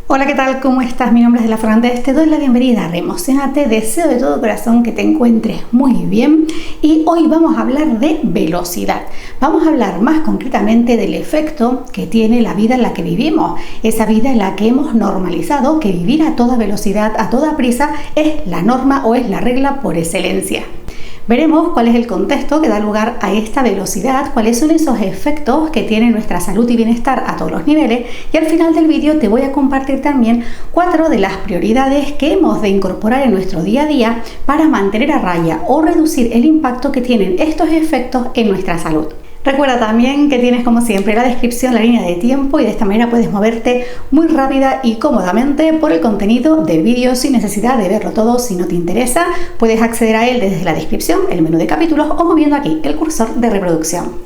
Hola, ¿qué tal? ¿Cómo estás? Mi nombre es Dela Fernández, te doy la bienvenida a Reemocionate, deseo de todo corazón que te encuentres muy bien y hoy vamos a hablar de velocidad. Vamos a hablar más concretamente del efecto que tiene la vida en la que vivimos, esa vida en la que hemos normalizado que vivir a toda velocidad, a toda prisa, es la norma o es la regla por excelencia. Veremos cuál es el contexto que da lugar a esta velocidad, cuáles son esos efectos que tiene nuestra salud y bienestar a todos los niveles y al final del vídeo te voy a compartir también 4 de las prioridades que hemos de incorporar en nuestro día a día para mantener a raya o reducir el impacto que tienen estos efectos en nuestra salud. Recuerda también que tienes como siempre en la descripción la línea de tiempo y de esta manera puedes moverte muy rápida y cómodamente por el contenido del vídeo sin necesidad de verlo todo. Si no te interesa, puedes acceder a él desde la descripción, el menú de capítulos o moviendo aquí el cursor de reproducción.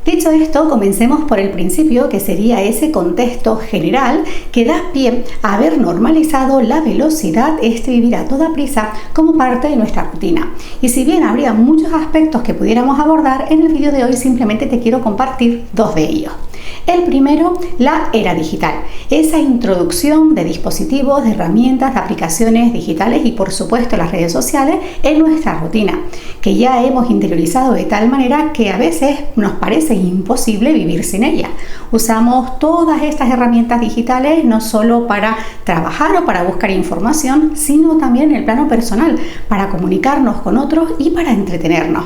Dicho esto, comencemos por el principio, que sería ese contexto general que da pie a haber normalizado la velocidad, vivir a toda prisa como parte de nuestra rutina. Y si bien habría muchos aspectos que pudiéramos abordar, en el vídeo de hoy simplemente te quiero compartir 2 de ellos. El primero, la era digital, esa introducción de dispositivos, de herramientas, de aplicaciones digitales y por supuesto las redes sociales en nuestra rutina, que ya hemos interiorizado de tal manera que a veces nos parece imposible vivir sin ella. Usamos todas estas herramientas digitales no solo para trabajar o para buscar información, sino también en el plano personal, para comunicarnos con otros y para entretenernos.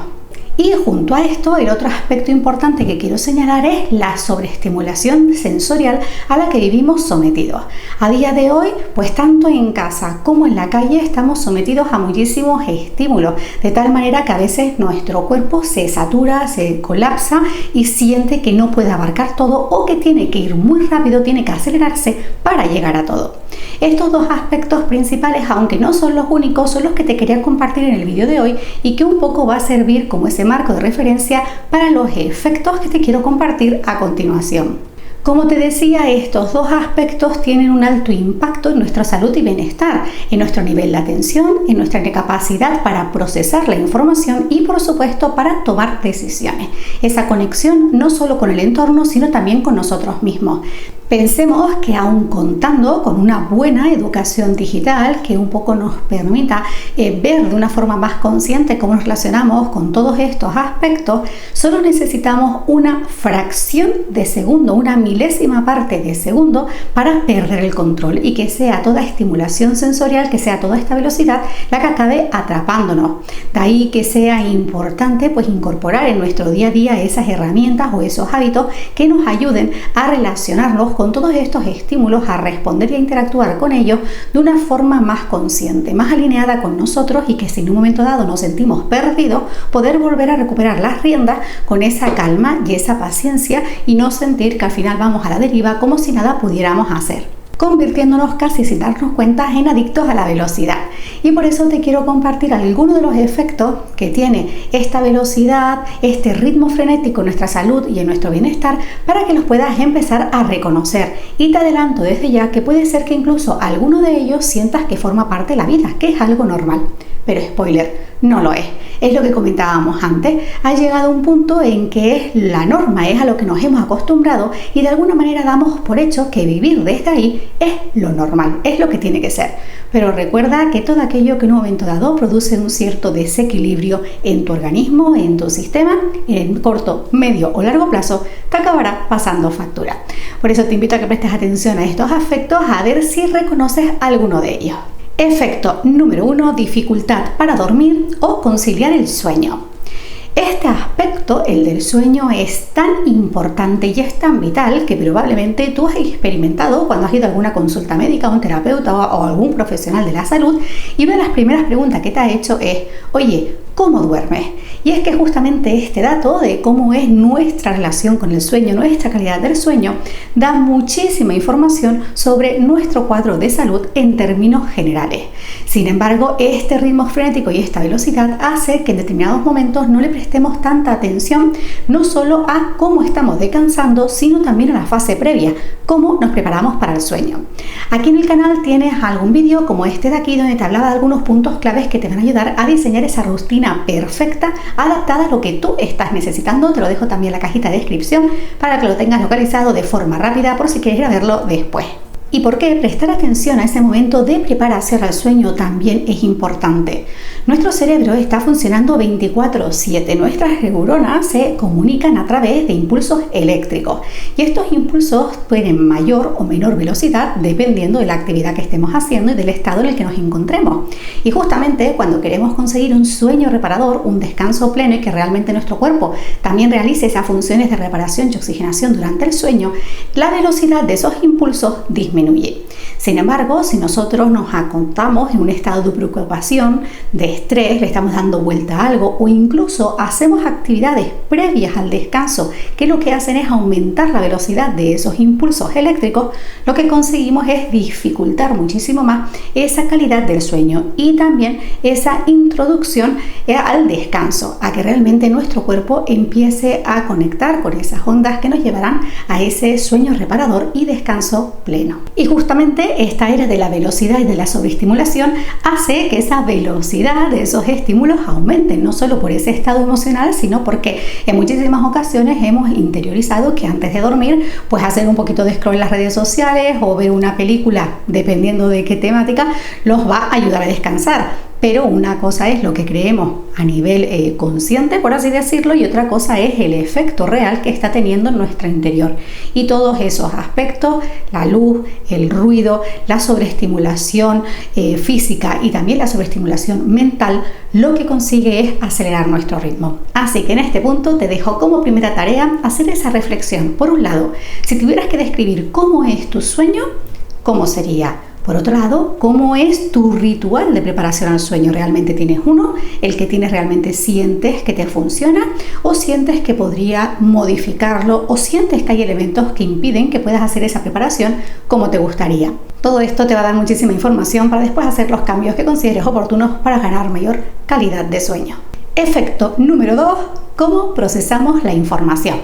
Y junto a esto, el otro aspecto importante que quiero señalar es la sobreestimulación sensorial a la que vivimos sometidos. A día de hoy, pues tanto en casa como en la calle estamos sometidos a muchísimos estímulos, de tal manera que a veces nuestro cuerpo se satura, se colapsa y siente que no puede abarcar todo o que tiene que ir muy rápido, tiene que acelerarse para llegar a todo. Estos 2 aspectos principales, aunque no son los únicos, son los que te quería compartir en el vídeo de hoy y que un poco va a servir como ese marco de referencia para los efectos que te quiero compartir a continuación. Como te decía, estos 2 aspectos tienen un alto impacto en nuestra salud y bienestar, en nuestro nivel de atención, en nuestra capacidad para procesar la información y por supuesto para tomar decisiones. Esa conexión no solo con el entorno, sino también con nosotros mismos. Pensemos que aun contando con una buena educación digital que un poco nos permita ver de una forma más consciente cómo nos relacionamos con todos estos aspectos, solo necesitamos una fracción de segundo, una milésima parte de segundo para perder el control y que sea toda estimulación sensorial, que sea toda esta velocidad la que acabe atrapándonos. De ahí que sea importante pues incorporar en nuestro día a día esas herramientas o esos hábitos que nos ayuden a relacionarnos con todos estos estímulos, a responder y a interactuar con ellos de una forma más consciente, más alineada con nosotros y que si en un momento dado nos sentimos perdidos, poder volver a recuperar las riendas con esa calma y esa paciencia y no sentir que al final vamos a la deriva como si nada pudiéramos hacer, convirtiéndonos casi sin darnos cuenta en adictos a la velocidad. Y por eso te quiero compartir algunos de los efectos que tiene esta velocidad, este ritmo frenético en nuestra salud y en nuestro bienestar para que los puedas empezar a reconocer. Y te adelanto desde ya que puede ser que incluso alguno de ellos sientas que forma parte de la vida, que es algo normal. Pero spoiler, no lo es. Es lo que comentábamos antes. Ha llegado un punto en que es la norma, es a lo que nos hemos acostumbrado y de alguna manera damos por hecho que vivir desde ahí es lo normal, es lo que tiene que ser. Pero recuerda que todo aquello que en un momento dado produce un cierto desequilibrio en tu organismo, en tu sistema, en corto, medio o largo plazo, te acabará pasando factura. Por eso te invito a que prestes atención a estos aspectos a ver si reconoces alguno de ellos. Efecto número 1, dificultad para dormir o conciliar el sueño. Este aspecto, el del sueño, es tan importante y es tan vital que probablemente tú has experimentado cuando has ido a alguna consulta médica, a un terapeuta o algún profesional de la salud y una de las primeras preguntas que te ha hecho es: oye, ¿cómo duermes? Y es que justamente este dato de cómo es nuestra relación con el sueño, nuestra calidad del sueño, da muchísima información sobre nuestro cuadro de salud en términos generales. Sin embargo, este ritmo frenético y esta velocidad hace que en determinados momentos no le prestemos tanta atención, no solo a cómo estamos descansando, sino también a la fase previa, cómo nos preparamos para el sueño. Aquí en el canal tienes algún vídeo como este de aquí donde te hablaba de algunos puntos claves que te van a ayudar a diseñar esa rutina perfecta, adaptada a lo que tú estás necesitando. Te lo dejo también en la cajita de descripción para que lo tengas localizado de forma rápida por si quieres ir a verlo después. ¿Y por qué prestar atención a ese momento de preparación al sueño también es importante? Nuestro cerebro está funcionando 24/7. Nuestras neuronas se comunican a través de impulsos eléctricos y estos impulsos tienen mayor o menor velocidad dependiendo de la actividad que estemos haciendo y del estado en el que nos encontremos. Y justamente cuando queremos conseguir un sueño reparador, un descanso pleno y que realmente nuestro cuerpo también realice esas funciones de reparación y oxigenación durante el sueño, la velocidad de esos impulsos disminuye. Sin embargo, si nosotros nos acostamos en un estado de preocupación, de estrés, le estamos dando vuelta a algo o incluso hacemos actividades previas al descanso que lo que hacen es aumentar la velocidad de esos impulsos eléctricos, lo que conseguimos es dificultar muchísimo más esa calidad del sueño y también esa introducción al descanso, a que realmente nuestro cuerpo empiece a conectar con esas ondas que nos llevarán a ese sueño reparador y descanso pleno. Y justamente esta era de la velocidad y de la sobreestimulación hace que esa velocidad de esos estímulos aumente, no solo por ese estado emocional, sino porque en muchísimas ocasiones hemos interiorizado que antes de dormir, pues hacer un poquito de scroll en las redes sociales o ver una película, dependiendo de qué temática, los va a ayudar a descansar. Pero una cosa es lo que creemos a nivel consciente, por así decirlo, y otra cosa es el efecto real que está teniendo en nuestro interior. Y todos esos aspectos, la luz, el ruido, la sobreestimulación física y también la sobreestimulación mental, lo que consigue es acelerar nuestro ritmo. Así que en este punto te dejo como primera tarea hacer esa reflexión. Por un lado, si tuvieras que describir cómo es tu sueño, ¿cómo sería? Por otro lado, ¿cómo es tu ritual de preparación al sueño? ¿Realmente tienes uno? ¿El que tienes realmente sientes que te funciona? ¿O sientes que podría modificarlo? ¿O sientes que hay elementos que impiden que puedas hacer esa preparación como te gustaría? Todo esto te va a dar muchísima información para después hacer los cambios que consideres oportunos para ganar mayor calidad de sueño. Efecto número 2, ¿cómo procesamos la información?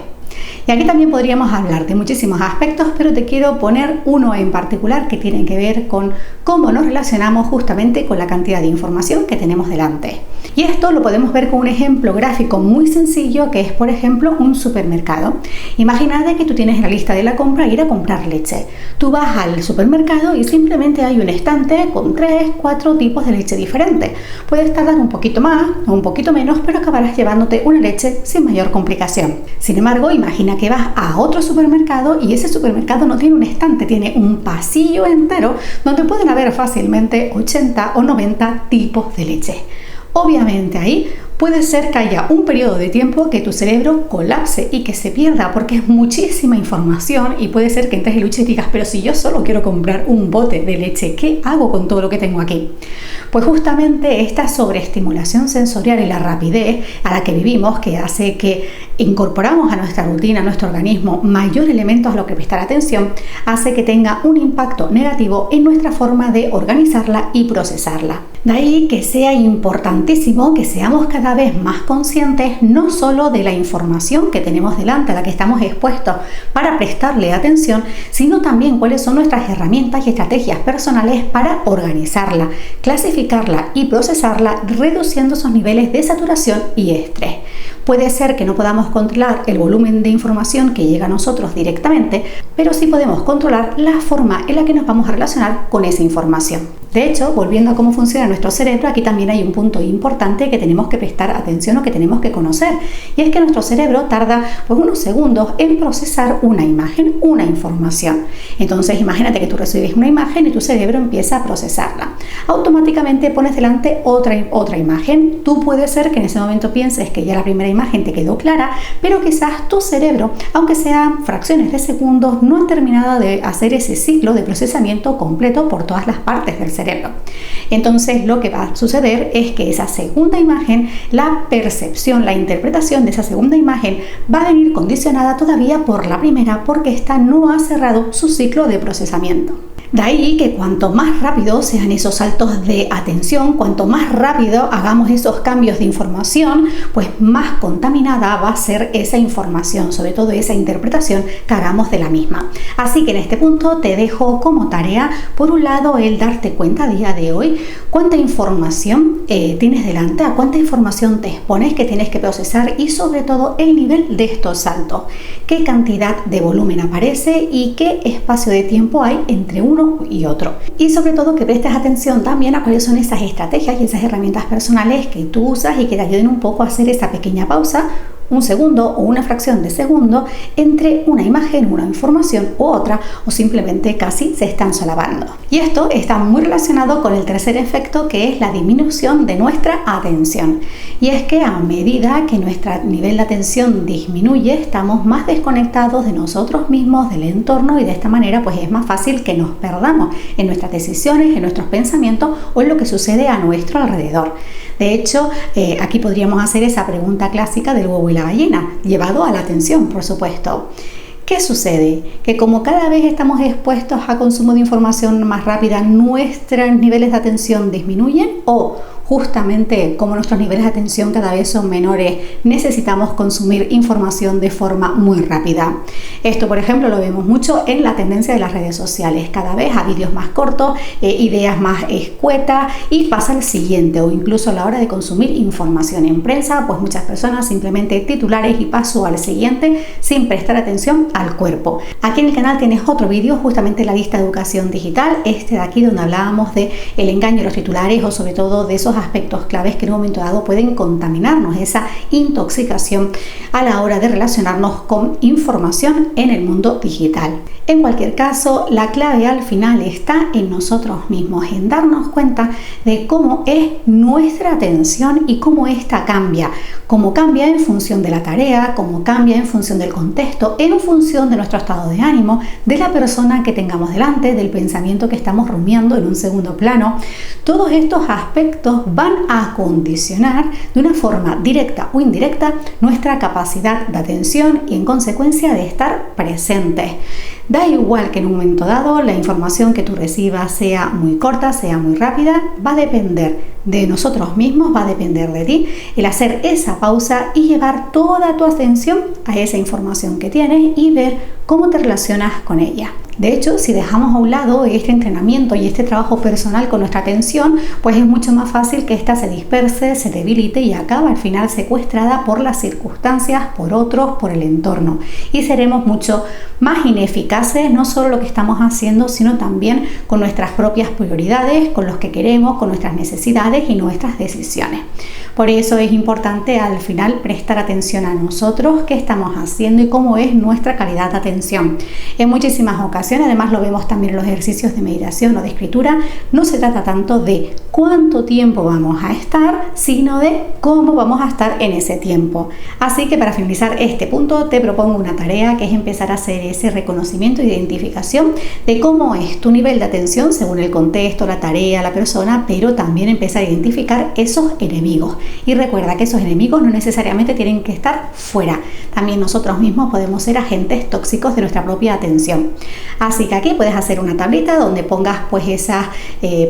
Y aquí también podríamos hablar de muchísimos aspectos, pero te quiero poner uno en particular que tiene que ver con cómo nos relacionamos justamente con la cantidad de información que tenemos delante. Y esto lo podemos ver con un ejemplo gráfico muy sencillo que es, por ejemplo, un supermercado. Imagínate que tú tienes la lista de la compra y ir a comprar leche. Tú vas al supermercado y simplemente hay un estante con 3, 4 tipos de leche diferentes. Puedes tardar un poquito más o un poquito menos, pero acabarás llevándote una leche sin mayor complicación. Sin embargo, imagina que vas a otro supermercado y ese supermercado no tiene un estante, tiene un pasillo entero donde pueden haber fácilmente 80 o 90 tipos de leche. Obviamente ahí puede ser que haya un periodo de tiempo que tu cerebro colapse y que se pierda porque es muchísima información y puede ser que entres en lucha y digas, pero si yo solo quiero comprar un bote de leche, ¿qué hago con todo lo que tengo aquí? Pues justamente esta sobreestimulación sensorial y la rapidez a la que vivimos, que hace que incorporamos a nuestra rutina, a nuestro organismo, mayor elementos a los que prestar atención, hace que tenga un impacto negativo en nuestra forma de organizarla y procesarla. De ahí que sea importantísimo que seamos cada vez más conscientes no solo de la información que tenemos delante, a la que estamos expuestos para prestarle atención, sino también cuáles son nuestras herramientas y estrategias personales para organizarla, clasificarla y procesarla, reduciendo esos niveles de saturación y estrés. Puede ser que no podamos controlar el volumen de información que llega a nosotros directamente, pero sí podemos controlar la forma en la que nos vamos a relacionar con esa información. De hecho, volviendo a cómo funciona nuestro cerebro, aquí también hay un punto importante que tenemos que prestar atención o que tenemos que conocer, y es que nuestro cerebro tarda unos segundos en procesar una imagen, una información. Entonces, imagínate que tú recibes una imagen y tu cerebro empieza a procesarla. Automáticamente pones delante otra imagen. Tú puede ser que en ese momento pienses que ya la primera imagen te quedó clara, pero quizás tu cerebro, aunque sean fracciones de segundos, no ha terminado de hacer ese ciclo de procesamiento completo por todas las partes del cerebro. Entonces lo que va a suceder es que esa segunda imagen, la percepción, la interpretación de esa segunda imagen va a venir condicionada todavía por la primera porque ésta no ha cerrado su ciclo de procesamiento. De ahí que cuanto más rápido sean esos saltos de atención, cuanto más rápido hagamos esos cambios de información, pues más contaminada va a ser esa información, sobre todo esa interpretación que hagamos de la misma. Así que en este punto te dejo como tarea, por un lado, el darte cuenta a día de hoy cuánta información tienes delante, a cuánta información te expones que tienes que procesar y sobre todo el nivel de estos saltos, qué cantidad de volumen aparece y qué espacio de tiempo hay entre uno y otro. Y sobre todo que prestes atención también a cuáles son esas estrategias y esas herramientas personales que tú usas y que te ayuden un poco a hacer esa pequeña pausa, un segundo o una fracción de segundo entre una imagen, una información u otra, o simplemente casi se están solapando. Y esto está muy relacionado con el tercer efecto, que es la disminución de nuestra atención. Y es que a medida que nuestro nivel de atención disminuye, estamos más desconectados de nosotros mismos, del entorno, y de esta manera pues es más fácil que nos perdamos en nuestras decisiones, en nuestros pensamientos o en lo que sucede a nuestro alrededor. De hecho, aquí podríamos hacer esa pregunta clásica del huevo y la gallina, llevado a la atención, por supuesto. ¿Qué sucede? Que como cada vez estamos expuestos a consumo de información más rápida, nuestros niveles de atención disminuyen, o justamente como nuestros niveles de atención cada vez son menores, necesitamos consumir información de forma muy rápida. Esto, por ejemplo, lo vemos mucho en la tendencia de las redes sociales, cada vez a vídeos más cortos, ideas más escuetas, y pasa el siguiente, o incluso a la hora de consumir información en prensa, pues muchas personas simplemente titulares y paso al siguiente sin prestar atención al cuerpo. Aquí en el canal tienes otro vídeo, justamente la lista de educación digital, este de aquí, donde hablábamos de el engaño de los titulares, o sobre todo de esos aspectos claves que en un momento dado pueden contaminarnos, esa intoxicación a la hora de relacionarnos con información en el mundo digital. En cualquier caso, la clave al final está en nosotros mismos, en darnos cuenta de cómo es nuestra atención y cómo esta cambia, cómo cambia en función de la tarea, cómo cambia en función del contexto, en función de nuestro estado de ánimo, de la persona que tengamos delante, del pensamiento que estamos rumiando en un segundo plano. Todos estos aspectos van a condicionar de una forma directa o indirecta nuestra capacidad de atención y en consecuencia de estar presentes. Da igual que en un momento dado la información que tú recibas sea muy corta, sea muy rápida, va a depender de nosotros mismos, va a depender de ti el hacer esa pausa y llevar toda tu atención a esa información que tienes y ver cómo te relacionas con ella. De hecho, si dejamos a un lado este entrenamiento y este trabajo personal con nuestra atención, pues es mucho más fácil que ésta se disperse, se debilite y acabe al final secuestrada por las circunstancias, por otros, por el entorno. Y seremos mucho más ineficaces, no solo lo que estamos haciendo, sino también con nuestras propias prioridades, con los que queremos, con nuestras necesidades y nuestras decisiones. Por eso es importante al final prestar atención a nosotros, qué estamos haciendo y cómo es nuestra calidad de atención. En muchísimas ocasiones, además lo vemos también en los ejercicios de meditación o de escritura, no se trata tanto de cuánto tiempo vamos a estar, sino de cómo vamos a estar en ese tiempo. Así que para finalizar este punto te propongo una tarea, que es empezar a hacer ese reconocimiento e identificación de cómo es tu nivel de atención según el contexto, la tarea, la persona, pero también empezar a identificar esos enemigos. Y recuerda que esos enemigos no necesariamente tienen que estar fuera. También nosotros mismos podemos ser agentes tóxicos de nuestra propia atención. Así que aquí puedes hacer una tablita donde pongas pues esas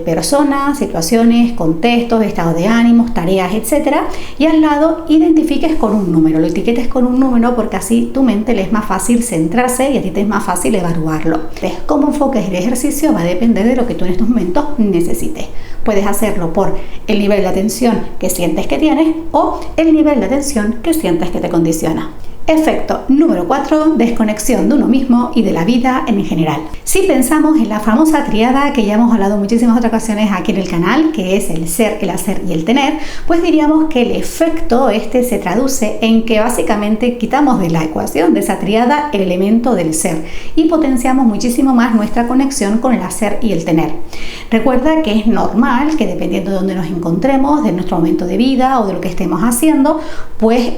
personas, situaciones, contextos, estados de ánimos, tareas, etcétera, y al lado identifiques con un número, lo etiquetes con un número, porque así tu mente le es más fácil centrarse y a ti te es más fácil evaluarlo. Entonces, cómo enfoques el ejercicio va a depender de lo que tú en estos momentos necesites. Puedes hacerlo por el nivel de atención que sientes que tienes o el nivel de atención que sientes que te condiciona. Efecto número 4, desconexión de uno mismo y de la vida en general. Si pensamos en la famosa tríada que ya hemos hablado en muchísimas otras ocasiones aquí en el canal, que es el ser, el hacer y el tener, pues diríamos que el efecto se traduce en que básicamente quitamos de la ecuación de esa tríada el elemento del ser y potenciamos muchísimo más nuestra conexión con el hacer y el tener. Recuerda que es normal que dependiendo de dónde nos encontremos, de nuestro momento de vida o de lo que estemos haciendo, pues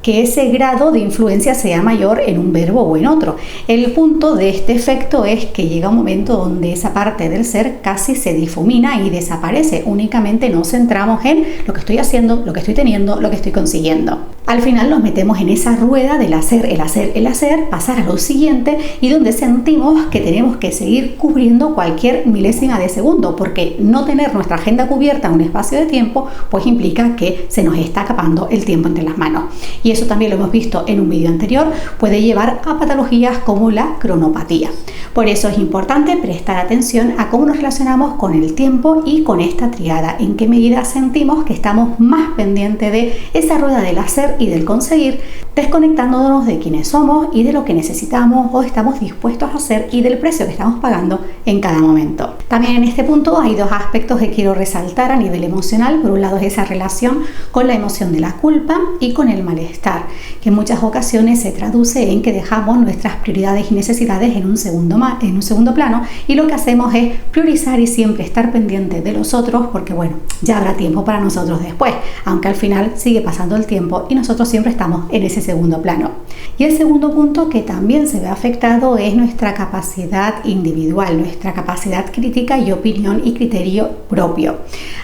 que ese grado de influencia sea mayor en un verbo o en otro. El punto de este efecto es que llega un momento donde esa parte del ser casi se difumina y desaparece. Únicamente nos centramos en lo que estoy haciendo, lo que estoy teniendo, lo que estoy consiguiendo. Al final nos metemos en esa rueda del hacer, el hacer, el hacer, pasar a lo siguiente, y donde sentimos que tenemos que seguir cubriendo cualquier milésima de segundo, porque no tener nuestra agenda cubierta en un espacio de tiempo pues implica que se nos está acabando el tiempo entre las manos. Y eso también lo hemos visto en un vídeo anterior, puede llevar a patologías como la cronopatía. Por eso es importante prestar atención a cómo nos relacionamos con el tiempo y con esta triada, en qué medida sentimos que estamos más pendientes de esa rueda del hacer y del conseguir, desconectándonos de quiénes somos y de lo que necesitamos o estamos dispuestos a hacer y del precio que estamos pagando en cada momento. También en este punto hay dos aspectos que quiero resaltar a nivel emocional. Por un lado es esa relación con la emoción de la culpa y con el malestar, que en muchas ocasiones se traduce en que dejamos nuestras prioridades y necesidades en un segundo plano, y lo que hacemos es priorizar y siempre estar pendiente de los otros, porque bueno, ya habrá tiempo para nosotros después, aunque al final sigue pasando el tiempo y nosotros siempre estamos en ese segundo plano. Y el segundo punto que también se ve afectado es nuestra capacidad individual, nuestra capacidad crítica y opinión y criterio propio.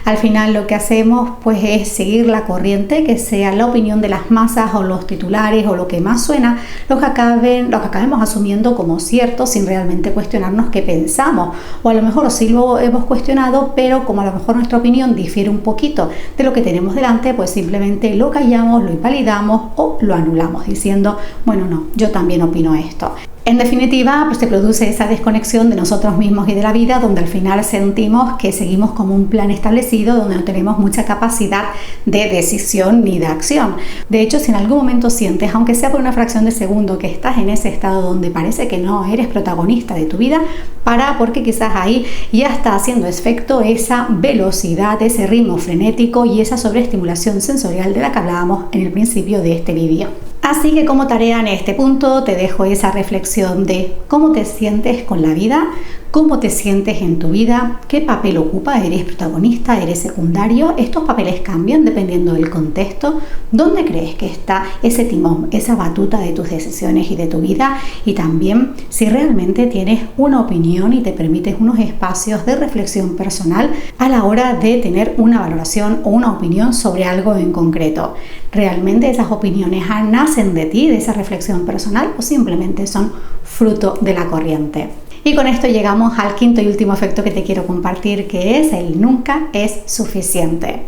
Al final lo que hacemos pues es seguir la corriente, que sea la opinión de las masas o los titulares o lo que más suena, lo que acabemos asumiendo como cierto sin realmente cuestionarnos qué pensamos, o a lo mejor sí lo hemos cuestionado, pero como a lo mejor nuestra opinión difiere un poquito de lo que tenemos delante, pues simplemente lo callamos, lo invalidamos o lo anulamos diciendo, bueno, no, yo también opino esto. En definitiva, pues se produce esa desconexión de nosotros mismos y de la vida, donde al final sentimos que seguimos como un plan establecido, donde no tenemos mucha capacidad de decisión ni de acción. De hecho, si en algún momento sientes, aunque sea por una fracción de segundo, que estás en ese estado donde parece que no eres protagonista de tu vida, para, porque quizás ahí ya está haciendo efecto esa velocidad, ese ritmo frenético y esa sobreestimulación sensorial de la que hablábamos en el principio de este vídeo. Así que como tarea en este punto te dejo esa reflexión de cómo te sientes con la vida, cómo te sientes en tu vida, qué papel ocupa, eres protagonista, eres secundario, estos papeles cambian dependiendo del contexto, dónde crees que está ese timón, esa batuta de tus decisiones y de tu vida, y también si realmente tienes una opinión y te permites unos espacios de reflexión personal a la hora de tener una valoración o una opinión sobre algo en concreto. ¿Realmente esas opiniones nacen de ti, de esa reflexión personal, o simplemente son fruto de la corriente? Y con esto llegamos al quinto y último efecto que te quiero compartir, que es el nunca es suficiente.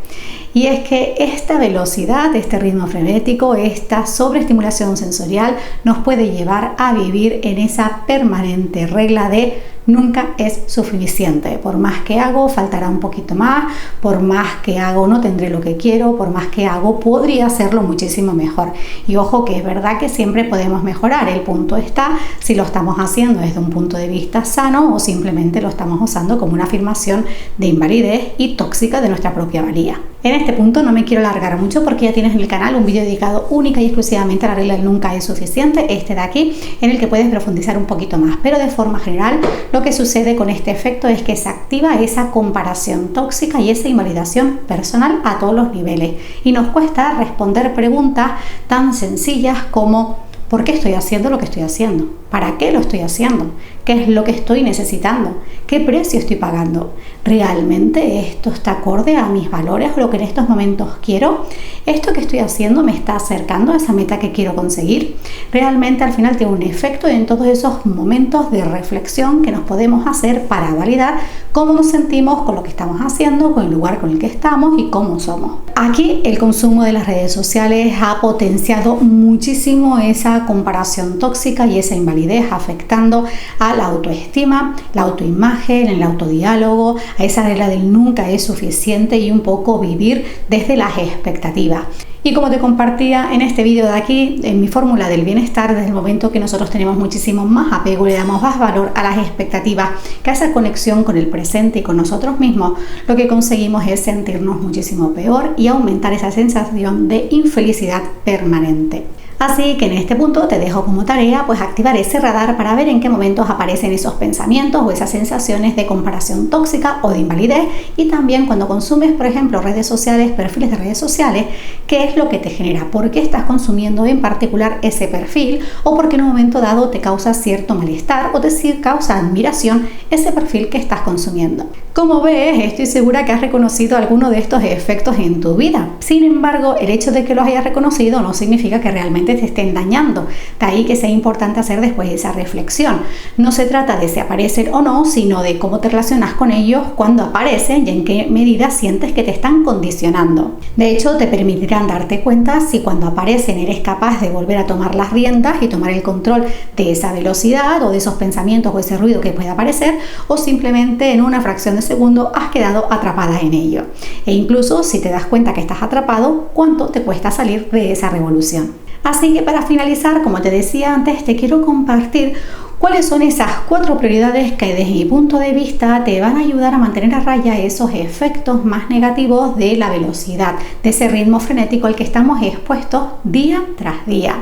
Y es que esta velocidad, este ritmo frenético, esta sobreestimulación sensorial nos puede llevar a vivir en esa permanente regla de nunca es suficiente. Por más que hago, faltará un poquito más. Por más que hago, no tendré lo que quiero. Por más que hago, podría hacerlo muchísimo mejor. Y ojo que es verdad que siempre podemos mejorar. El punto está si lo estamos haciendo desde un punto de vista sano o simplemente lo estamos usando como una afirmación de invalidez y tóxica de nuestra propia valía. En este punto no me quiero alargar mucho porque ya tienes en el canal un vídeo dedicado única y exclusivamente a la regla del nunca es suficiente, este de aquí, en el que puedes profundizar un poquito más. Pero de forma general, lo que sucede con este efecto es que se activa esa comparación tóxica y esa invalidación personal a todos los niveles. Y nos cuesta responder preguntas tan sencillas como ¿por qué estoy haciendo lo que estoy haciendo? ¿Para qué lo estoy haciendo? ¿Qué es lo que estoy necesitando? ¿Qué precio estoy pagando? ¿Realmente esto está acorde a mis valores o lo que en estos momentos quiero? ¿Esto que estoy haciendo me está acercando a esa meta que quiero conseguir? Realmente al final tiene un efecto en todos esos momentos de reflexión que nos podemos hacer para validar cómo nos sentimos con lo que estamos haciendo, con el lugar con el que estamos y cómo somos. Aquí el consumo de las redes sociales ha potenciado muchísimo esa comparación tóxica y esa invalidez, afectando a la autoestima, la autoimagen, el autodiálogo, a esa regla del nunca es suficiente y un poco vivir desde las expectativas. Y como te compartía en este vídeo de aquí, en mi fórmula del bienestar, desde el momento que nosotros tenemos muchísimo más apego, le damos más valor a las expectativas que a esa conexión con el presente y con nosotros mismos, lo que conseguimos es sentirnos muchísimo peor y aumentar esa sensación de infelicidad permanente. Así que en este punto te dejo como tarea pues activar ese radar para ver en qué momentos aparecen esos pensamientos o esas sensaciones de comparación tóxica o de invalidez, y también cuando consumes, por ejemplo, redes sociales, perfiles de redes sociales, qué es lo que te genera, por qué estás consumiendo en particular ese perfil, o porque en un momento dado te causa cierto malestar o te causa admiración ese perfil que estás consumiendo. Como ves, estoy segura que has reconocido alguno de estos efectos en tu vida. Sin embargo, el hecho de que los hayas reconocido no significa que realmente te estén dañando. De ahí que sea importante hacer después esa reflexión. No se trata de si aparecen o no, sino de cómo te relacionas con ellos cuando aparecen y en qué medida sientes que te están condicionando. De hecho, te permitirán darte cuenta si cuando aparecen eres capaz de volver a tomar las riendas y tomar el control de esa velocidad o de esos pensamientos o ese ruido que puede aparecer, o simplemente en una fracción de segundo has quedado atrapada en ello. E incluso si te das cuenta que estás atrapado, ¿cuánto te cuesta salir de esa revolución? Así que para finalizar, como te decía antes, te quiero compartir cuáles son esas 4 prioridades que desde mi punto de vista te van a ayudar a mantener a raya esos efectos más negativos de la velocidad, de ese ritmo frenético al que estamos expuestos día tras día.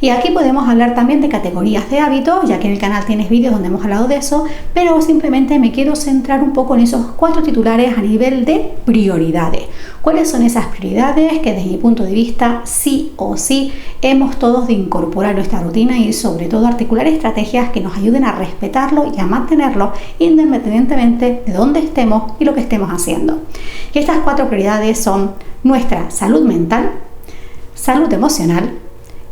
Y aquí podemos hablar también de categorías de hábitos, ya que en el canal tienes vídeos donde hemos hablado de eso, pero simplemente me quiero centrar un poco en esos 4 titulares a nivel de prioridades. ¿Cuáles son esas prioridades que desde mi punto de vista sí o sí hemos todos de incorporar en nuestra rutina, y sobre todo articular estrategias que nos ayuden a respetarlo y a mantenerlo independientemente de dónde estemos y lo que estemos haciendo? Y estas 4 prioridades son nuestra salud mental, salud emocional,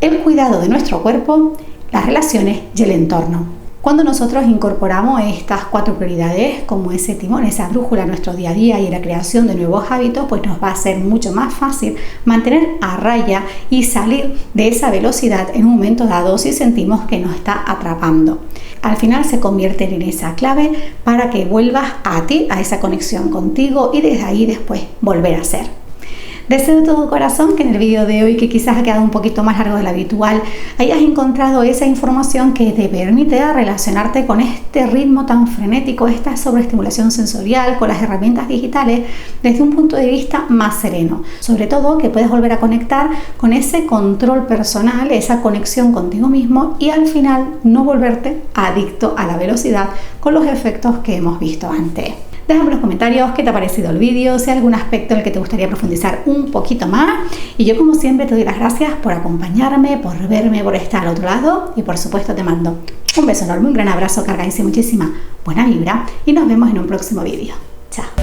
el cuidado de nuestro cuerpo, las relaciones y el entorno. Cuando nosotros incorporamos estas 4 prioridades como ese timón, esa brújula a nuestro día a día y la creación de nuevos hábitos, pues nos va a ser mucho más fácil mantener a raya y salir de esa velocidad en un momento dado si sentimos que nos está atrapando. Al final se convierten en esa clave para que vuelvas a ti, a esa conexión contigo, y desde ahí después volver a ser. Deseo de todo corazón que en el vídeo de hoy, que quizás ha quedado un poquito más largo de lo habitual, hayas encontrado esa información que te permite relacionarte con este ritmo tan frenético, esta sobreestimulación sensorial, con las herramientas digitales desde un punto de vista más sereno. Sobre todo que puedas volver a conectar con ese control personal, esa conexión contigo mismo, y al final no volverte adicto a la velocidad con los efectos que hemos visto antes. Déjame en los comentarios qué te ha parecido el vídeo, si hay algún aspecto en el que te gustaría profundizar un poquito más. Y yo, como siempre, te doy las gracias por acompañarme, por verme, por estar al otro lado, y por supuesto te mando un beso enorme, un gran abrazo cargadísimo, muchísima buena vibra, y nos vemos en un próximo vídeo. Chao.